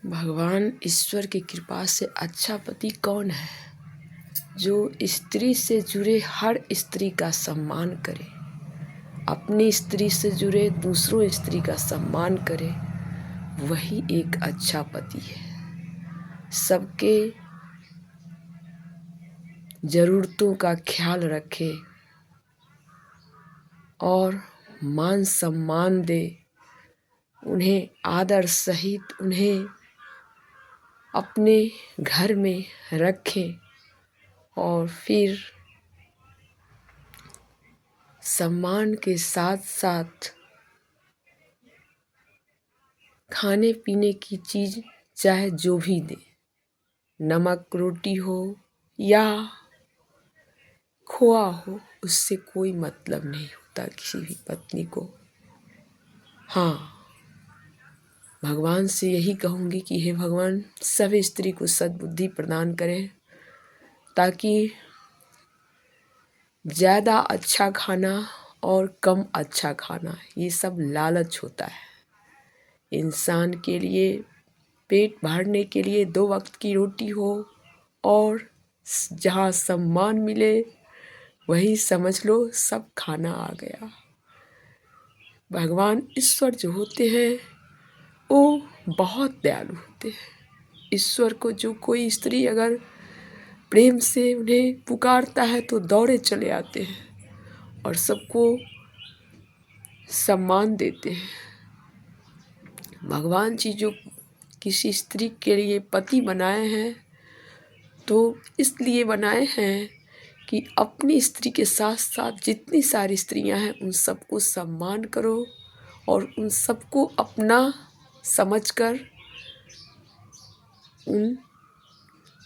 भगवान ईश्वर की कृपा से अच्छा पति कौन है जो स्त्री से जुड़े हर स्त्री का सम्मान करे, अपनी स्त्री से जुड़े दूसरों स्त्री का सम्मान करे, वही एक अच्छा पति है। सबके ज़रूरतों का ख्याल रखे और मान सम्मान दे, उन्हें आदर सहित उन्हें अपने घर में रखे और फिर सम्मान के साथ साथ खाने पीने की चीज़ चाहे जो भी दे, नमक रोटी हो या खोआ हो, उससे कोई मतलब नहीं होता किसी भी पत्नी को। हाँ, भगवान से यही कहूँगी कि हे भगवान, सभी स्त्री को सद्बुद्धि प्रदान करें ताकि ज़्यादा अच्छा खाना और कम अच्छा खाना, ये सब लालच होता है। इंसान के लिए पेट भरने के लिए 2 वक्त की रोटी हो और जहाँ सम्मान मिले वही समझ लो सब खाना आ गया। भगवान ईश्वर जो होते हैं वो बहुत दयालु होते हैं। ईश्वर को जो कोई स्त्री अगर प्रेम से उन्हें पुकारता है तो दौड़े चले आते हैं और सबको सम्मान देते हैं। भगवान जी जो किसी स्त्री के लिए पति बनाए हैं तो इसलिए बनाए हैं कि अपनी स्त्री के साथ साथ जितनी सारी स्त्रियां हैं उन सबको सम्मान करो और उन सबको अपना समझकर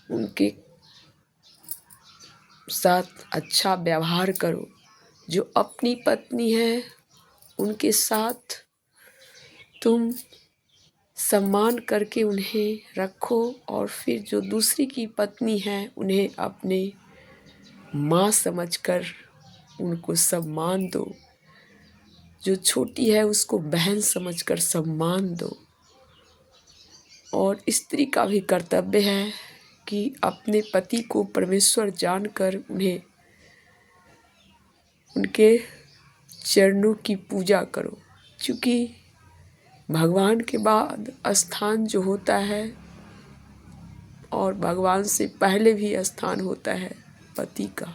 उनके साथ अच्छा व्यवहार करो। जो अपनी पत्नी है उनके साथ तुम सम्मान करके उन्हें रखो और फिर जो दूसरी की पत्नी है उन्हें अपने माँ समझकर उनको सम्मान दो। जो छोटी है उसको बहन समझकर सम्मान दो। और स्त्री का भी कर्तव्य है कि अपने पति को परमेश्वर जानकर उन्हें उनके चरणों की पूजा करो, क्योंकि भगवान के बाद स्थान जो होता है और भगवान से पहले भी स्थान होता है पति का।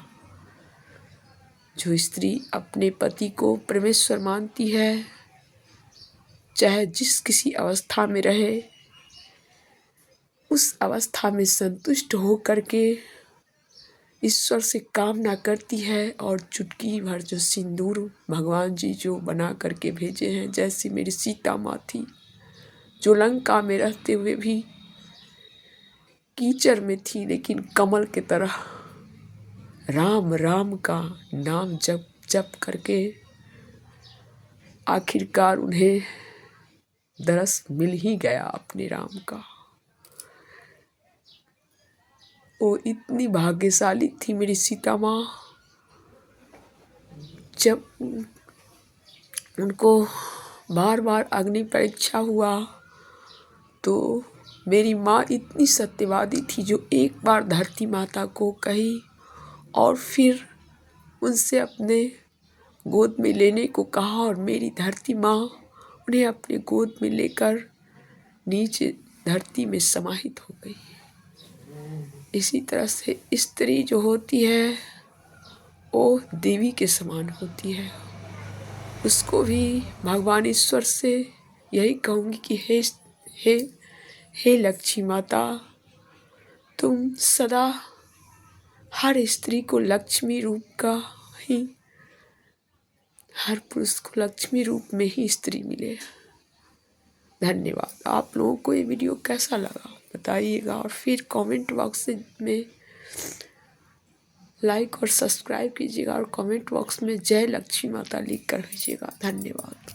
जो स्त्री अपने पति को परमेश्वर मानती है, चाहे जिस किसी अवस्था में रहे, उस अवस्था में संतुष्ट हो करके ईश्वर से कामना करती है और चुटकी भर जो सिंदूर भगवान जी जो बना करके भेजे हैं, जैसी मेरी सीता माँ थी जो लंका में रहते हुए भी कीचड़ में थी लेकिन कमल की तरह राम राम का नाम जप जप करके आखिरकार उन्हें दरस मिल ही गया अपने राम का। वो इतनी भाग्यशाली थी मेरी सीता माँ, जब उनको बार बार अग्नि परीक्षा हुआ तो मेरी माँ इतनी सत्यवादी थी जो एक बार धरती माता को कही और फिर उनसे अपने गोद में लेने को कहा और मेरी धरती माँ उन्हें अपने गोद में लेकर नीचे धरती में समाहित हो गई। इसी तरह से स्त्री जो होती है वो देवी के समान होती है। उसको भी भगवान ईश्वर से यही कहूँगी कि हे लक्ष्मी माता, तुम सदा हर स्त्री को लक्ष्मी रूप का ही, हर पुरुष को लक्ष्मी रूप में ही स्त्री मिले। धन्यवाद। आप लोगों को ये वीडियो कैसा लगा बताइएगा और फिर कमेंट बॉक्स में लाइक और सब्सक्राइब कीजिएगा और कमेंट बॉक्स में जय लक्ष्मी माता लिख कर भेजिएगा। धन्यवाद।